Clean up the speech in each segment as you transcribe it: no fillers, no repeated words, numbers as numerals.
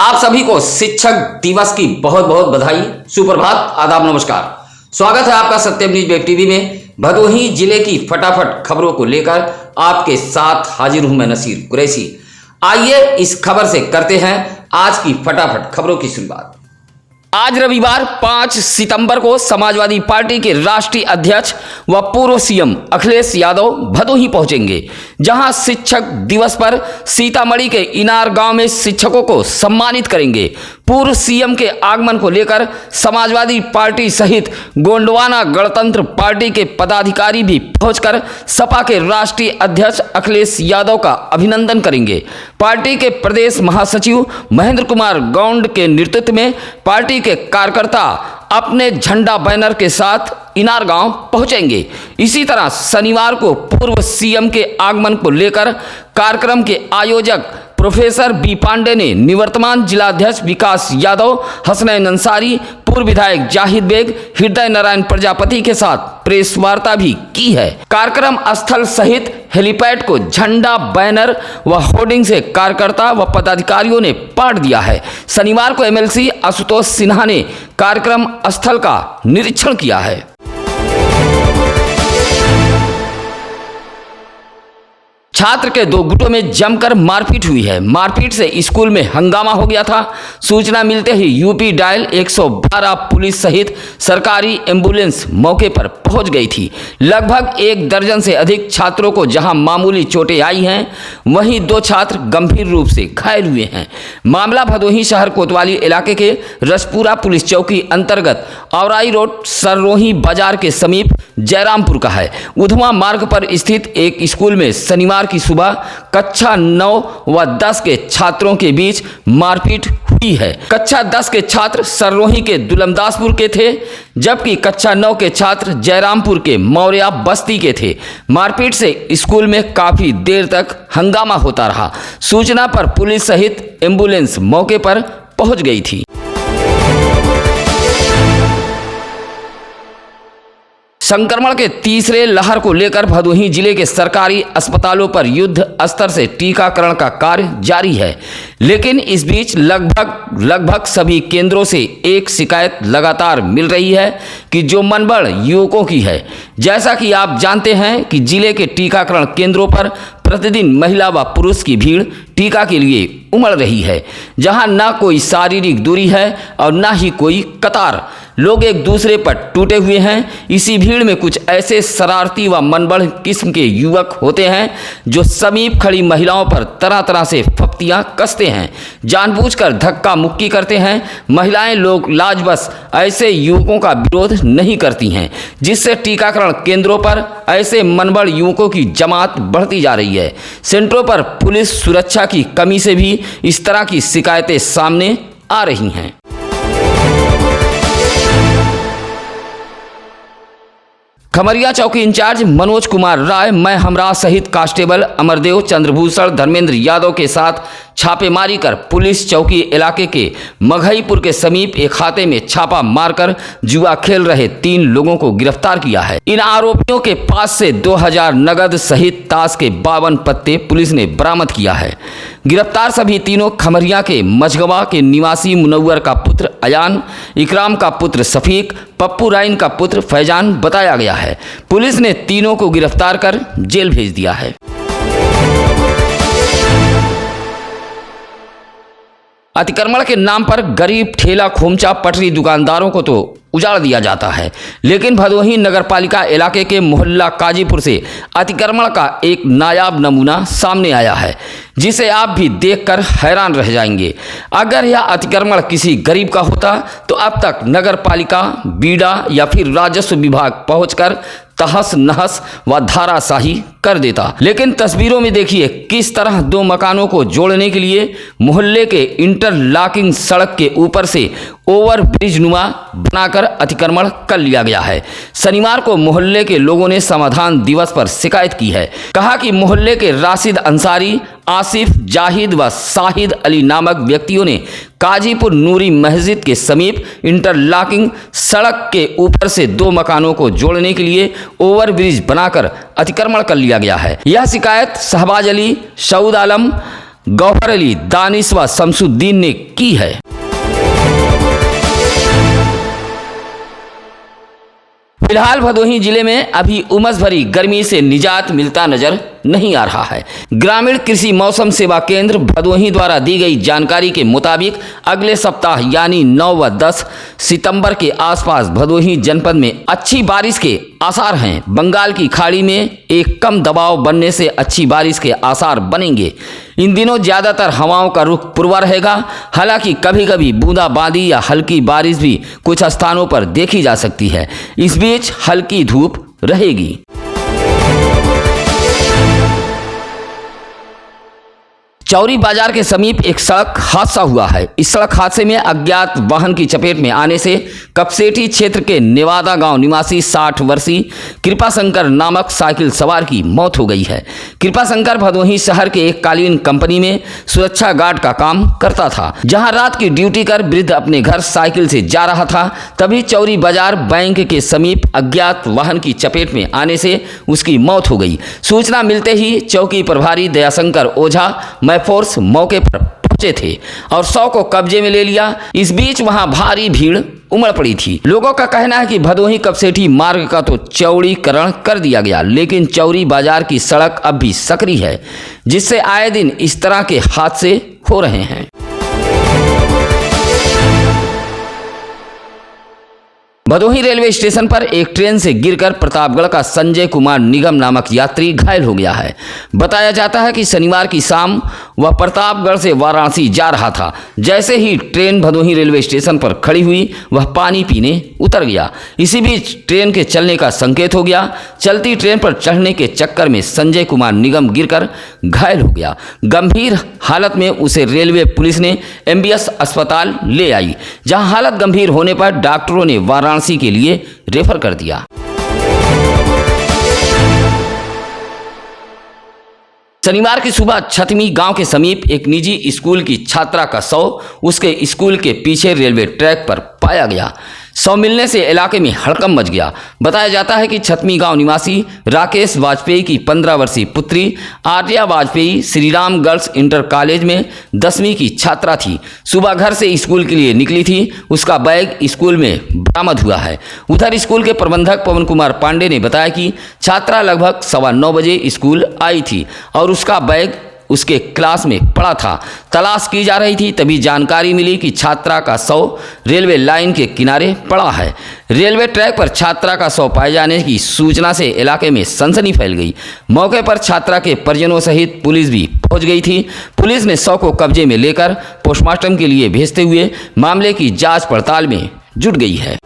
आप सभी को शिक्षक दिवस की बहुत बहुत बधाई, सुप्रभात, आदाब, नमस्कार। स्वागत है आपका सत्यम न्यूज वेब टीवी में। भदोही जिले की फटाफट खबरों को लेकर आपके साथ हाजिर हूं मैं नसीर कुरैशी। आइए इस खबर से करते हैं आज की फटाफट खबरों की शुरुआत। आज रविवार 5 सितंबर को समाजवादी पार्टी के राष्ट्रीय अध्यक्ष व पूर्व सीएम अखिलेश यादव भदोही पहुंचेंगे, जहां शिक्षक दिवस पर सीतामढ़ी के इनार गांव में शिक्षकों को सम्मानित करेंगे। पूर्व सीएम के आगमन को लेकर समाजवादी पार्टी सहित गोंडवाना गणतंत्र पार्टी के पदाधिकारी भी पहुंचकर सपा के राष्ट्रीय अध्यक्ष अखिलेश यादव का अभिनंदन करेंगे। पार्टी के प्रदेश महासचिव महेंद्र कुमार गौंड के नेतृत्व में पार्टी के कार्यकर्ता अपने झंडा बैनर के साथ इनार गांव पहुंचेंगे। इसी तरह शनिवार को पूर्व सीएम के आगमन को लेकर कार्यक्रम के आयोजक प्रोफेसर बी पांडे ने निवर्तमान जिलाध्यक्ष विकास यादव, हसनैन अंसारी, पूर्व विधायक जाहिद बेग, हृदय नारायण प्रजापति के साथ प्रेस वार्ता भी की है। कार्यक्रम स्थल सहित हेलीपैड को झंडा, बैनर व होर्डिंग से कार्यकर्ता व पदाधिकारियों ने पाट दिया है। शनिवार को एमएलसी आशुतोष सिन्हा ने कार्यक्रम स्थल का निरीक्षण किया है। छात्र के दो गुटों में जमकर मारपीट हुई है। मारपीट से स्कूल में हंगामा हो गया था। सूचना मिलते ही यूपी डायल 112 पुलिस सहित सरकारी एम्बुलेंस मौके पर पहुंच गई थी। लगभग 1 दर्जन से अधिक छात्रों को जहां मामूली चोटें आई हैं, वहीं 2 छात्र गंभीर रूप से घायल हुए हैं। मामला भदोही शहर कोतवाली इलाके के रसपुरा पुलिस चौकी अंतर्गत औराई रोड सररोही बाजार के समीप जयरामपुर का है। उधवा मार्ग पर स्थित एक स्कूल में शनिवार की सुबह कक्षा 9 व 10 के छात्रों के बीच मारपीट हुई है। कक्षा 10 के छात्र सररोही के दुलमदासपुर के थे, जबकि कक्षा 9 के छात्र जयरामपुर के मौर्या बस्ती के थे। मारपीट से स्कूल में काफी देर तक हंगामा होता रहा। सूचना पर पुलिस सहित एम्बुलेंस मौके पर पहुंच गई थी। संक्रमण के तीसरे लहर को लेकर भदोही जिले के सरकारी अस्पतालों पर युद्ध स्तर से टीकाकरण का कार्य जारी है, लेकिन इस बीच लगभग सभी केंद्रों से एक शिकायत लगातार मिल रही है कि जो मनबढ़ युवकों की है। जैसा कि आप जानते हैं कि जिले के टीकाकरण केंद्रों पर प्रतिदिन महिला व पुरुष की भीड़ टीका के लिए उमड़ रही है, जहां ना कोई शारीरिक दूरी है और ना ही कोई कतार। लोग एक दूसरे पर टूटे हुए हैं। इसी भीड़ में कुछ ऐसे शरारती व मनबढ़ किस्म के युवक होते हैं जो समीप खड़ी महिलाओं पर तरह तरह से फप्तियां कसते हैं, जानबूझकर धक्का मुक्की करते हैं। महिलाएं लोग लाजबस ऐसे युवकों का विरोध नहीं करती हैं, जिससे टीकाकरण केंद्रों पर ऐसे मनबढ़ युवकों की जमात बढ़ती जा रही है। सेंटरों पर पुलिस सुरक्षा की कमी से भी इस तरह की शिकायतें सामने आ रही हैं। खमरिया चौकी इंचार्ज मनोज कुमार राय, मैं हमरा सहित कांस्टेबल अमरदेव, चंद्रभूषण, धर्मेंद्र यादव के साथ छापेमारी कर पुलिस चौकी इलाके के मघईपुर के समीप एक खाते में छापा मारकर जुआ खेल रहे 3 लोगों को गिरफ्तार किया है। इन आरोपियों के पास से 2000 नगद सहित ताश के 52 पत्ते पुलिस ने बरामद किया है। गिरफ्तार सभी तीनों खमरिया के मझगवा के निवासी मुनव्वर का पुत्र अयान, इकराम का पुत्र सफीक, पप्पू राइन का पुत्र फैजान बताया गया है। पुलिस ने तीनों को गिरफ्तार कर जेल भेज दिया है। अतिक्रमण के नाम पर गरीब ठेला खोमचा पटरी दुकानदारों को तो उजाड़ दिया जाता है, लेकिन भदोही नगरपालिका इलाके के मोहल्ला काजीपुर से अतिक्रमण का एक नायाब नमूना सामने आया है, जिसे आप भी देखकर हैरान रह जाएंगे। अगर यह अतिक्रमण किसी गरीब का होता तो अब तक नगरपालिका, बीडा या फिर राजस्व विभाग पहुंचकर तहस नहस व धाराशाही कर देता। लेकिन तस्वीरों में देखिए किस तरह 2 मकानों को जोड़ने के लिए मोहल्ले के इंटरलॉकिंग सड़क के ऊपर से ओवर ब्रिज नुमा बनाकर अतिक्रमण कर लिया गया है। शनिवार को मोहल्ले के लोगों ने समाधान दिवस पर शिकायत की है। कहा कि मोहल्ले के राशिद अंसारी, आसिफ, जाहिद व शाहिद अली नामक व्यक्तियों ने काजीपुर नूरी मस्जिद के समीप इंटरलॉकिंग सड़क के ऊपर से 2 मकानों को जोड़ने के लिए ओवरब्रिज बनाकर अतिक्रमण कर लिया गया है। यह शिकायत शहबाज अली, सऊद आलम, गौहर अली, दानिश व शमसुद्दीन ने की है। फिलहाल भदोही जिले में अभी उमस भरी गर्मी से निजात मिलता नजर नहीं आ रहा है। ग्रामीण कृषि मौसम सेवा केंद्र भदोही द्वारा दी गई जानकारी के मुताबिक अगले सप्ताह यानी 9 व 10 सितंबर के आसपास भदोही जनपद में अच्छी बारिश के आसार हैं। बंगाल की खाड़ी में एक कम दबाव बनने से अच्छी बारिश के आसार बनेंगे। इन दिनों ज्यादातर हवाओं का रुख पूर्वा रहेगा। हालांकि कभी कभी बूंदाबांदी या हल्की बारिश भी कुछ स्थानों पर देखी जा सकती है। इस बीच हल्की धूप रहेगी। चौरी बाजार के समीप एक सड़क हादसा हुआ है। इस सड़क हादसे में अज्ञात वाहन की चपेट में आने से कपसेठी क्षेत्र के नेवादा गांव निवासी 60 वर्षीय कृपाशंकर नामक साइकिल सवार की मौत हो गई है। कृपाशंकर भदोही शहर के एक कालीन कंपनी में सुरक्षा गार्ड का काम करता था, जहां रात की ड्यूटी कर वृद्ध अपने घर साइकिल से जा रहा था। तभी चौरी बाजार बैंक के समीप अज्ञात वाहन की चपेट में आने से उसकी मौत हो गई। सूचना मिलते ही चौकी प्रभारी दयाशंकर ओझा फोर्स मौके पर पहुंचे थे और 100 को कब्जे में ले लिया। इस बीच वहां भारी भीड़ उमड़ पड़ी थी। लोगों का कहना है कि भदोही कपसेठी मार्ग का तो चौड़ीकरण कर दिया गया, लेकिन चौरी बाजार की सड़क अब भी सकरी है, जिससे आए दिन इस तरह के हादसे हो रहे हैं। भदोही रेलवे स्टेशन पर एक ट्रेन से गिरकर प्रतापगढ़ का संजय कुमार निगम नामक यात्री घायल हो गया है। बताया जाता है कि शनिवार की शाम वह प्रतापगढ़ से वाराणसी जा रहा था। जैसे ही ट्रेन भदोही रेलवे स्टेशन पर खड़ी हुई, वह पानी पीने उतर गया। इसी बीच ट्रेन के चलने का संकेत हो गया। चलती ट्रेन पर चढ़ने के चक्कर में संजय कुमार निगम गिरकर घायल हो गया। गंभीर हालत में उसे रेलवे पुलिस ने MBS अस्पताल ले आई, जहां हालत गंभीर होने पर डॉक्टरों ने वाराणसी के लिए रेफर कर दिया। शनिवार की सुबह छतमी गांव के समीप एक निजी स्कूल की छात्रा का शव उसके स्कूल के पीछे रेलवे ट्रैक पर पाया गया। शव मिलने से इलाके में हड़कंप मच गया। बताया जाता है कि छतमी गांव निवासी राकेश वाजपेयी की 15 वर्षीय पुत्री Arya Vajpayee Shriram girls inter college में 10वीं की छात्रा थी। सुबह घर से स्कूल के लिए निकली थी। उसका बैग स्कूल में बरामद हुआ है। उधर स्कूल के प्रबंधक पवन कुमार पांडे ने बताया कि छात्रा लगभग 9:15 बजे स्कूल आई थी और उसका बैग उसके क्लास में पड़ा था। तलाश की जा रही थी, तभी जानकारी मिली कि छात्रा का शव रेलवे लाइन के किनारे पड़ा है। रेलवे ट्रैक पर छात्रा का शव पाए जाने की सूचना से इलाके में सनसनी फैल गई। मौके पर छात्रा के परिजनों सहित पुलिस भी पहुंच गई थी। पुलिस ने शव को कब्जे में लेकर पोस्टमार्टम के लिए भेजते हुए मामले की जांच पड़ताल में जुट गई है।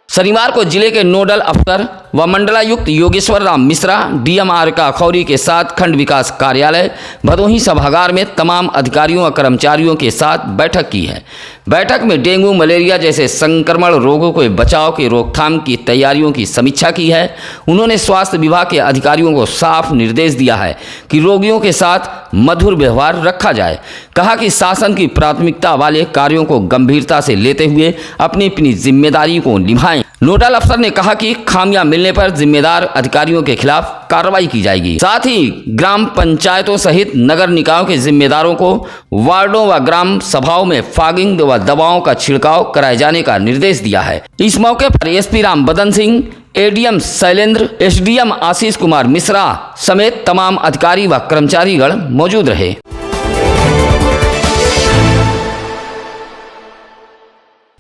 शनिवार को जिले के नोडल अफसर व मंडलायुक्त योगेश्वर राम मिश्रा DMR का खौरी के साथ खंड विकास कार्यालय भदोही सभागार में तमाम अधिकारियों व कर्मचारियों के साथ बैठक की है। बैठक में डेंगू मलेरिया जैसे संक्रमण रोगों के बचाव के रोकथाम की तैयारियों की समीक्षा की है। उन्होंने स्वास्थ्य विभाग के अधिकारियों को साफ निर्देश दिया है कि रोगियों के साथ मधुर व्यवहार रखा जाए। कहा कि शासन की प्राथमिकता वाले कार्यों को गंभीरता से लेते हुए अपनी अपनी जिम्मेदारी को निभाएं। नोडल अफसर ने कहा कि खामियां मिलने पर जिम्मेदार अधिकारियों के खिलाफ कार्रवाई की जाएगी। साथ ही ग्राम पंचायतों सहित नगर निकायों के जिम्मेदारों को वार्डों व ग्राम सभाओं में फॉगिंग व दवाओं का छिड़काव कराए जाने का निर्देश दिया है। इस मौके पर SP राम बदन सिंह, ADM शैलेंद्र, SDM आशीष कुमार मिश्रा समेत तमाम अधिकारी व कर्मचारीगण मौजूद रहे।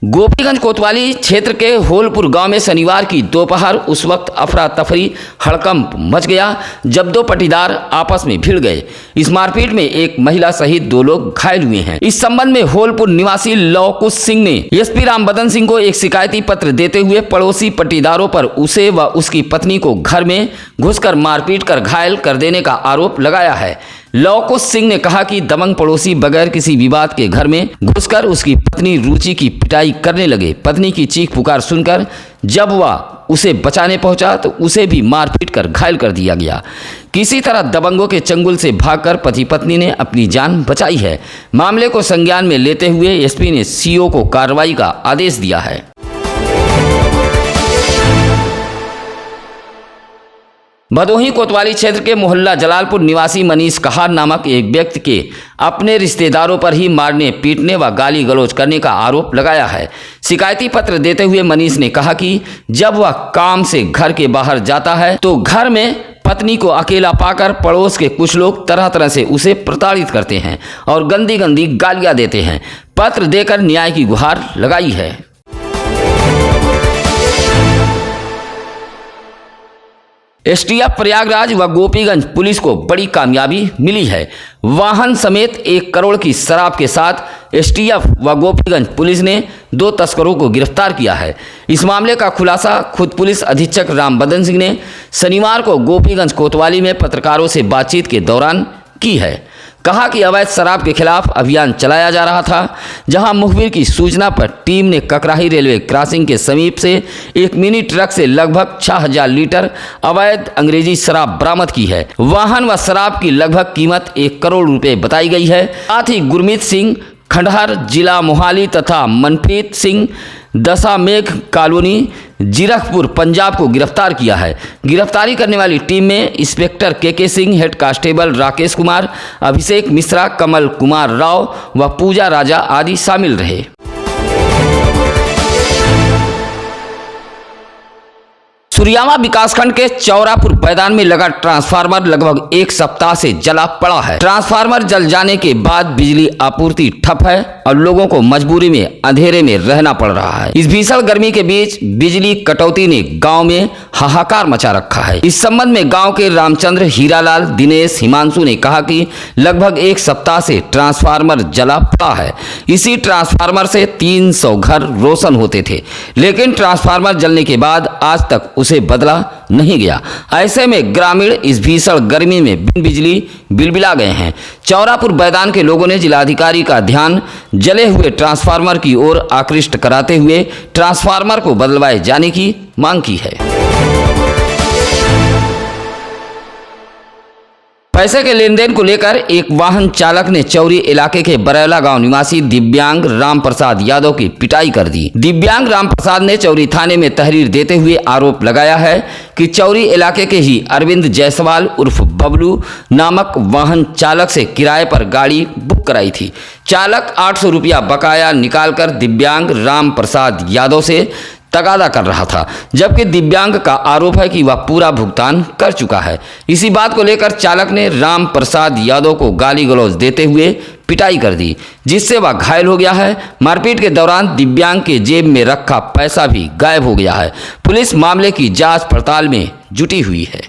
गोपीगंज कोतवाली क्षेत्र के होलपुर गांव में शनिवार की दोपहर उस वक्त अफरा तफरी हड़कंप मच गया जब दो पटीदार आपस में भिड़ गए। इस मारपीट में एक महिला सहित 2 लोग घायल हुए हैं। इस संबंध में होलपुर निवासी लौकुश सिंह ने SP राम बदन सिंह को एक शिकायती पत्र देते हुए पड़ोसी पटीदारों पर उसे व उसकी पत्नी को घर में घुसकर मारपीट कर घायल कर देने का आरोप लगाया है। लौकुश सिंह ने कहा कि दबंग पड़ोसी बगैर किसी विवाद के घर में घुसकर उसकी पत्नी रुचि की पिटाई करने लगे। पत्नी की चीख पुकार सुनकर जब वह उसे बचाने पहुंचा तो उसे भी मारपीट कर घायल कर दिया गया। किसी तरह दबंगों के चंगुल से भागकर पति पत्नी ने अपनी जान बचाई है। मामले को संज्ञान में लेते हुए SP ने CO को कार्रवाई का आदेश दिया है। भदोही कोतवाली क्षेत्र के मोहल्ला जलालपुर निवासी मनीष कहार नामक एक व्यक्ति के अपने रिश्तेदारों पर ही मारने, पीटने व गाली गलौज करने का आरोप लगाया है। शिकायती पत्र देते हुए मनीष ने कहा कि जब वह काम से घर के बाहर जाता है तो घर में पत्नी को अकेला पाकर पड़ोस के कुछ लोग तरह तरह से उसे प्रताड़ित करते हैं और गंदी गंदी गालियां देते हैं। पत्र देकर न्याय की गुहार लगाई है। एसटीएफ प्रयागराज व गोपीगंज पुलिस को बड़ी कामयाबी मिली है। वाहन समेत 1 करोड़ की शराब के साथ एसटीएफ व गोपीगंज पुलिस ने 2 तस्करों को गिरफ्तार किया है। इस मामले का खुलासा खुद पुलिस अधीक्षक राम बदन सिंह ने शनिवार को गोपीगंज कोतवाली में पत्रकारों से बातचीत के दौरान की है। कहा कि अवैध शराब के खिलाफ अभियान चलाया जा रहा था, जहां मुखबिर की सूचना पर टीम ने ककराही रेलवे क्रॉसिंग के समीप से एक मिनी ट्रक से लगभग 6000 लीटर अवैध अंग्रेजी शराब बरामद की है। वाहन व शराब की लगभग कीमत 1 करोड़ रुपए बताई गई है। साथ ही गुरमीत सिंह खंडहर जिला मोहाली तथा मनप्रीत सिंह दशामेघ कॉलोनी जीरकपुर पंजाब को गिरफ्तार किया है। गिरफ्तारी करने वाली टीम में इंस्पेक्टर के सिंह, हेड कांस्टेबल राकेश कुमार, अभिषेक मिश्रा, कमल कुमार राव व पूजा राजा आदि शामिल रहे। सुरियामा विकासखंड के चौरापुर मैदान में लगा ट्रांसफार्मर लगभग 1 सप्ताह से जला पड़ा है। ट्रांसफार्मर जल जाने के बाद बिजली आपूर्ति ठप है और लोगों को मजबूरी में अंधेरे में रहना पड़ रहा है। इस भीषण गर्मी के बीच बिजली कटौती ने गांव में हाहाकार मचा रखा है। इस संबंध में गांव के रामचंद्र, हीरालाल, दिनेश, हिमांशु ने कहा कि लगभग 1 सप्ताह से ट्रांसफार्मर जला पड़ा है। इसी ट्रांसफार्मर से 300 घर रोशन होते थे, लेकिन ट्रांसफार्मर जलने के बाद आज तक उसे बदला नहीं गया। ऐसे में ग्रामीण इस भीषण गर्मी में बिन बिजली बिलबिला गए हैं। चौरापुर मैदान के लोगों ने जिलाधिकारी का ध्यान जले हुए ट्रांसफार्मर की ओर आकृष्ट कराते हुए ट्रांसफार्मर को बदलवाए जाने की मांग की है। पैसे के लेन देन को लेकर एक वाहन चालक ने चौरी इलाके के बरैला गांव निवासी दिव्यांग राम प्रसाद यादव की पिटाई कर दी। दिव्यांग राम प्रसाद ने चौरी थाने में तहरीर देते हुए आरोप लगाया है कि चौरी इलाके के ही अरविंद जायसवाल उर्फ बबलू नामक वाहन चालक से किराए पर गाड़ी बुक कराई थी। चालक 800 रुपया बकाया निकालकर दिव्यांग राम प्रसाद यादव से तगादा कर रहा था, जबकि दिव्यांग का आरोप है कि वह पूरा भुगतान कर चुका है। इसी बात को लेकर चालक ने राम प्रसाद यादव को गाली गलौज देते हुए पिटाई कर दी, जिससे वह घायल हो गया है। मारपीट के दौरान दिव्यांग के जेब में रखा पैसा भी गायब हो गया है। पुलिस मामले की जांच पड़ताल में जुटी हुई है।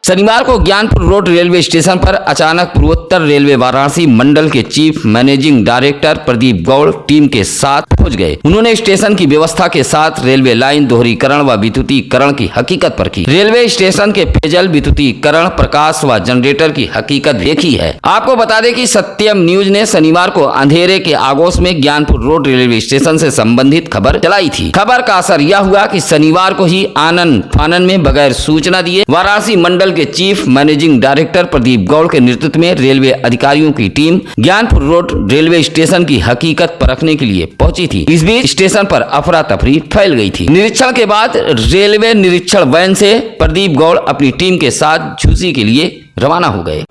शनिवार को ज्ञानपुर रोड रेलवे स्टेशन पर अचानक पूर्वोत्तर रेलवे वाराणसी मंडल के chief managing director Pradeep Gaur team के साथ पहुंच गए। उन्होंने स्टेशन की व्यवस्था के साथ रेलवे लाइन दोहरीकरण व विद्युतीकरण की हकीकत परखी। रेलवे स्टेशन के पेयजल विद्युतीकरण, प्रकाश व जनरेटर की हकीकत देखी है। आपको बता दें कि सत्यम न्यूज ने शनिवार को अंधेरे के आगोश में ज्ञानपुर रोड रेलवे स्टेशन से संबंधित खबर चलाई थी। खबर का असर यह हुआ कि शनिवार को ही आनन फानन में बगैर सूचना दिए वाराणसी मंडल के chief managing director Pradeep Gaur के नेतृत्व में रेलवे अधिकारियों की team Gyanpur road railway station की हकीकत परखने के लिए पहुंची थी। इस बीच स्टेशन पर अफरा तफरी फैल गई थी। निरीक्षण के बाद रेलवे निरीक्षण वैन से प्रदीप गौड़ अपनी टीम के साथ झूसी के लिए रवाना हो गए।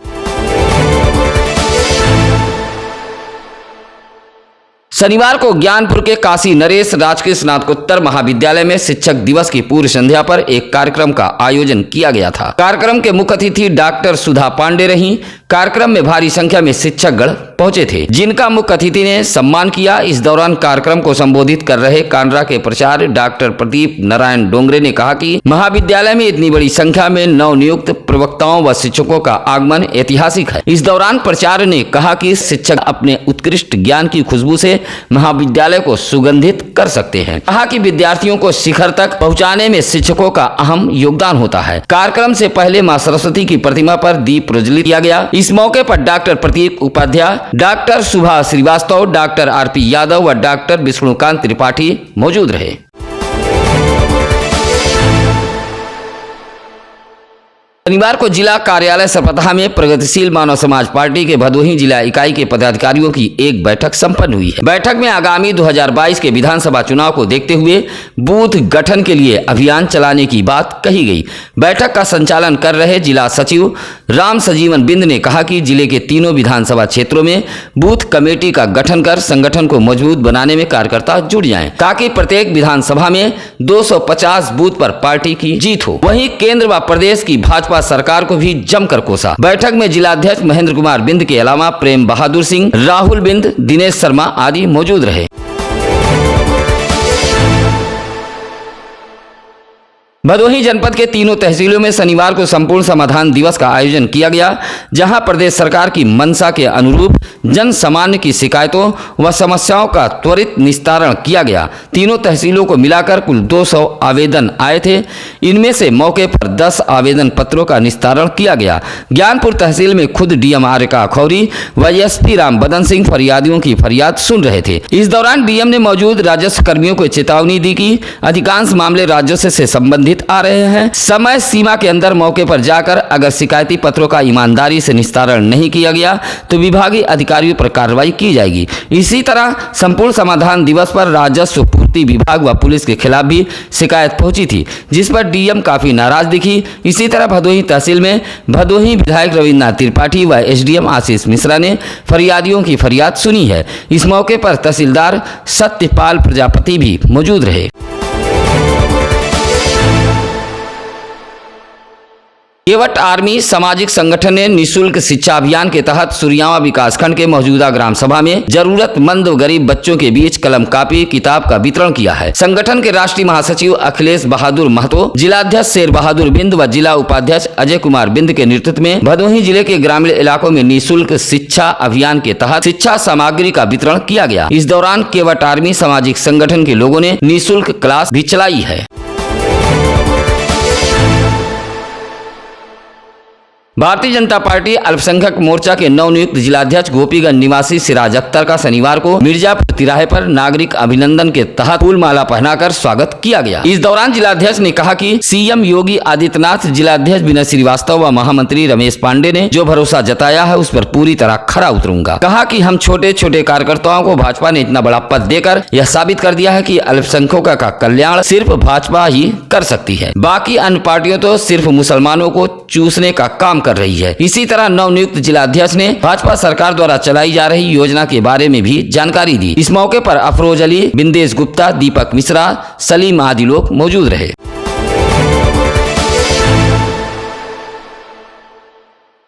शनिवार को ज्ञानपुर के काशी नरेश राजकीय स्नातकोत्तर महाविद्यालय में शिक्षक दिवस की पूर्व संध्या पर एक कार्यक्रम का आयोजन किया गया था। कार्यक्रम के मुख्य अतिथि डॉक्टर सुधा पांडे रहीं। कार्यक्रम में भारी संख्या में शिक्षकगण पहुंचे थे, जिनका मुख्य अतिथि ने सम्मान किया। इस दौरान कार्यक्रम को संबोधित कर रहे कानरा के प्राचार्य डॉक्टर प्रदीप नारायण डोंगरे ने कहा कि महाविद्यालय में इतनी बड़ी संख्या में नवनियुक्त प्रवक्ताओं व शिक्षकों का आगमन ऐतिहासिक है। इस दौरान प्राचार्य ने कहा कि शिक्षक अपने उत्कृष्ट ज्ञान की खुशबू से महाविद्यालय को सुगंधित कर सकते हैं। कहा कि विद्यार्थियों को शिखर तक पहुंचाने में शिक्षकों का अहम योगदान होता है। कार्यक्रम से पहले मां सरस्वती की प्रतिमा पर दीप प्रज्वलित किया गया। इस मौके पर डॉक्टर प्रतीक उपाध्याय, डॉक्टर सुभा श्रीवास्तव, डॉक्टर आरपी यादव व डॉक्टर विष्णुकांत त्रिपाठी मौजूद रहे। शनिवार को जिला कार्यालय सरपतहा में प्रगतिशील मानव समाज पार्टी के भदोही जिला इकाई के पदाधिकारियों की एक बैठक संपन्न हुई है। बैठक में आगामी 2022 के विधानसभा चुनाव को देखते हुए बूथ गठन के लिए अभियान चलाने की बात कही गई। बैठक का संचालन कर रहे जिला सचिव राम सजीवन बिंद ने कहा कि जिले के तीनों विधानसभा क्षेत्रों में बूथ कमेटी का गठन कर संगठन को मजबूत बनाने में कार्यकर्ता जुट जाएं, ताकि प्रत्येक विधानसभा में 250 बूथ पर पार्टी की जीत हो। वहीं केंद्र व प्रदेश की भाजपा सरकार को भी जमकर कोसा। बैठक में जिलाध्यक्ष महेंद्र कुमार बिंद के अलावा प्रेम बहादुर सिंह, राहुल बिंद, दिनेश शर्मा आदि मौजूद रहे। भदोही जनपद के तीनों तहसीलों में शनिवार को संपूर्ण समाधान दिवस का आयोजन किया गया, जहां प्रदेश सरकार की मंशा के अनुरूप जन सामान्य की शिकायतों व समस्याओं का त्वरित निस्तारण किया गया। तीनों तहसीलों को मिलाकर कुल 200 आवेदन आए थे। इनमें से मौके पर 10 आवेदन पत्रों का निस्तारण किया गया। ज्ञानपुर तहसील में खुद डीएम आरिका खौरी व एसपी राम बदन सिंह फरियादियों की फरियाद सुन रहे थे। इस दौरान डीएम ने मौजूद राजस्व कर्मियों को चेतावनी दी कि अधिकांश मामले राजस्व से संबंधित आ रहे हैं। समय सीमा के अंदर मौके पर जाकर अगर शिकायती पत्रों का ईमानदारी से निस्तारण नहीं किया गया तो विभागीय अधिकारियों पर कार्रवाई की जाएगी। इसी तरह संपूर्ण समाधान दिवस पर राजस्व पूर्ति विभाग व पुलिस के खिलाफ भी शिकायत पहुंची थी, जिस पर डीएम काफी नाराज दिखी। इसी तरह भदोही तहसील में भदोही विधायक रविन्द्रनाथ त्रिपाठी व एसडीएम आशीष मिश्रा ने फरियादियों की फरियाद सुनी है। इस मौके पर तहसीलदार सत्यपाल प्रजापति भी मौजूद रहे। केवट आर्मी सामाजिक संगठन ने निःशुल्क शिक्षा अभियान के तहत सुरियावा विकासखंड के मौजूदा ग्राम सभा में जरूरतमंद गरीब बच्चों के बीच कलम कापी किताब का वितरण किया है। संगठन के राष्ट्रीय महासचिव अखिलेश बहादुर महतो, जिलाध्यक्ष शेर बहादुर बिंद व जिला उपाध्यक्ष अजय कुमार बिंद के नेतृत्व में भदोही जिले के ग्रामीण इलाकों में निःशुल्क शिक्षा अभियान के तहत शिक्षा सामग्री का वितरण किया गया। इस दौरान केवट आर्मी सामाजिक संगठन के लोगों ने निःशुल्क क्लास भी चलाई है। भारतीय जनता पार्टी अल्पसंख्यक मोर्चा के नवनियुक्त जिलाध्यक्ष गोपीगंज निवासी सिराज अख्तर का शनिवार को मिर्जापुर तिराहे पर नागरिक अभिनंदन के तहत फूल माला पहनाकर स्वागत किया गया। इस दौरान जिलाध्यक्ष ने कहा कि सीएम योगी आदित्यनाथ, जिलाध्यक्ष विनय श्रीवास्तव व महामंत्री रमेश पांडे ने जो भरोसा जताया है उस पर पूरी तरह खरा उतरूंगा। कहा कि हम छोटे छोटे कार्यकर्ताओं को भाजपा ने इतना बड़ा पद देकर यह साबित कर दिया है कि अल्पसंख्यकों का कल्याण सिर्फ भाजपा ही कर सकती है। बाकी अन्य पार्टियों तो सिर्फ मुसलमानों को चूसने का काम कर रही है। इसी तरह नवनियुक्त जिलाध्यक्ष ने भाजपा सरकार द्वारा चलाई जा रही योजना के बारे में भी जानकारी दी। इस मौके पर अफरोज अली, बिंदेश गुप्ता, दीपक मिश्रा, सलीम आदि लोग मौजूद रहे।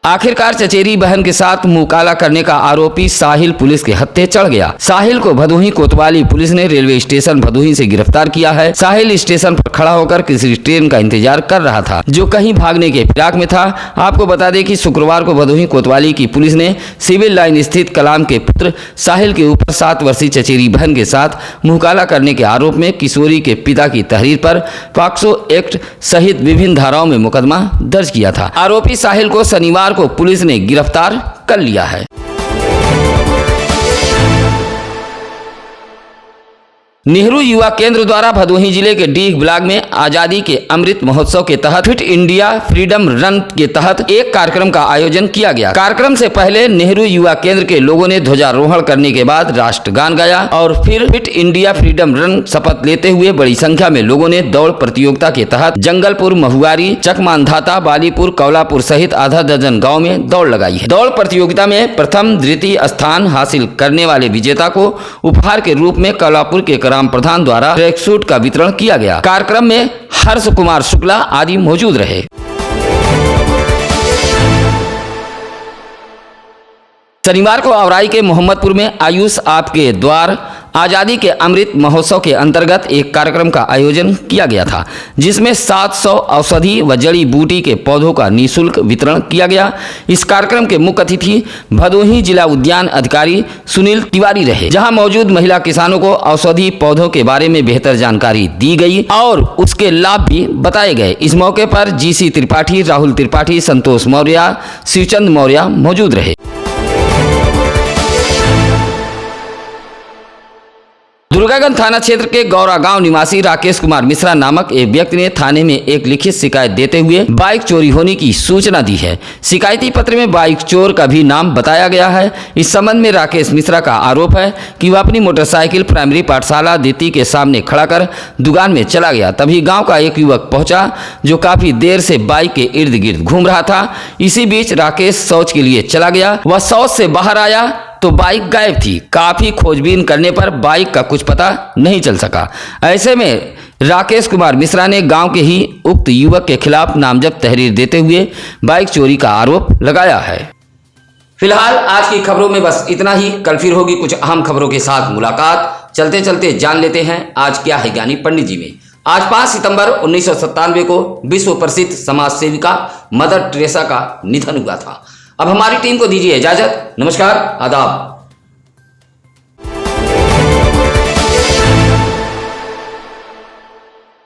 आखिरकार चचेरी बहन के साथ मुंह काला करने का आरोपी साहिल पुलिस के हत्थे चढ़ गया। साहिल को भदोही कोतवाली पुलिस ने रेलवे स्टेशन भदोही से गिरफ्तार किया है। साहिल स्टेशन पर खड़ा होकर किसी ट्रेन का इंतजार कर रहा था जो कहीं भागने के फिराक में था। आपको बता दें कि शुक्रवार को भदोही कोतवाली की पुलिस ने सिविल लाइन स्थित कलाम के पुत्र साहिल के ऊपर 7 वर्षीय चचेरी बहन के साथ मुंह काला करने के आरोप में किशोरी के पिता की तहरीर पर पॉक्सो एक्ट सहित विभिन्न धाराओं में मुकदमा दर्ज किया था। आरोपी साहिल को शनिवार को पुलिस ने गिरफ्तार कर लिया है। नेहरू युवा केंद्र द्वारा भदोही जिले के डीह ब्लॉक में आजादी के अमृत महोत्सव के तहत फिट इंडिया फ्रीडम रन के तहत एक कार्यक्रम का आयोजन किया गया। कार्यक्रम से पहले नेहरू युवा केंद्र के लोगों ने ध्वजारोहण करने के बाद राष्ट्रगान गाया और फिर फिट इंडिया फ्रीडम रन शपथ लेते हुए बड़ी संख्या में लोगों ने दौड़ प्रतियोगिता के तहत जंगलपुर, महुआरी, चकमांधाता, बालीपुर, कौलापुर सहित आधा दर्जन गाँव में दौड़ लगाई है। दौड़ प्रतियोगिता में प्रथम द्वितीय स्थान हासिल करने वाले विजेता को उपहार के रूप में कौलापुर के राम प्रधान द्वारा ट्रैक सूट का वितरण किया गया। कार्यक्रम में हर्ष कुमार शुक्ला आदि मौजूद रहे। शनिवार को औराई के मोहम्मदपुर में आयुष आपके द्वार आजादी के अमृत महोत्सव के अंतर्गत एक कार्यक्रम का आयोजन किया गया था, जिसमें 700 औषधि व जड़ी बूटी के पौधों का निःशुल्क वितरण किया गया। इस कार्यक्रम के मुख्य अतिथि भदोही जिला उद्यान अधिकारी सुनील तिवारी रहे, जहां मौजूद महिला किसानों को औषधि पौधों के बारे में बेहतर जानकारी दी गई और उसके लाभ भी बताए गए। इस मौके पर जीसी त्रिपाठी, राहुल त्रिपाठी, संतोष मौर्य, शिवचंद मौर्य मौजूद रहे। मुरागंज थाना क्षेत्र के गौरा गांव निवासी राकेश कुमार मिश्रा नामक एक व्यक्ति ने थाने में एक लिखित शिकायत देते हुए बाइक चोरी होने की सूचना दी है। शिकायती पत्र में बाइक चोर का भी नाम बताया गया है। इस संबंध में राकेश मिश्रा का आरोप है कि वह अपनी मोटरसाइकिल प्राइमरी पाठशाला दीति के सामने खड़ा कर दुकान में चला गया। तभी गाँव का एक युवक पहुंचा जो काफी देर से बाइक के इर्द गिर्द घूम रहा था। इसी बीच राकेश शौच के लिए चला गया। वह शौच से बाहर आया तो बाइक गायब थी। काफी खोजबीन करने पर बाइक का कुछ पता नहीं चल सका। ऐसे में राकेश कुमार मिश्रा ने गांव के ही उक्त युवक के खिलाफ नामजद तहरीर देते हुए बाइक चोरी का आरोप लगाया है। फिलहाल आज की खबरों में बस इतना ही। कल फिर होगी कुछ अहम खबरों के साथ मुलाकात। चलते चलते जान लेते हैं आज क्या है ज्ञानी पंडित जी में। आज 5 सितंबर 1997 को विश्व प्रसिद्ध समाज सेविका मदर टेरेसा का निधन हुआ था। अब हमारी टीम को दीजिए इजाजत। नमस्कार, आदाब।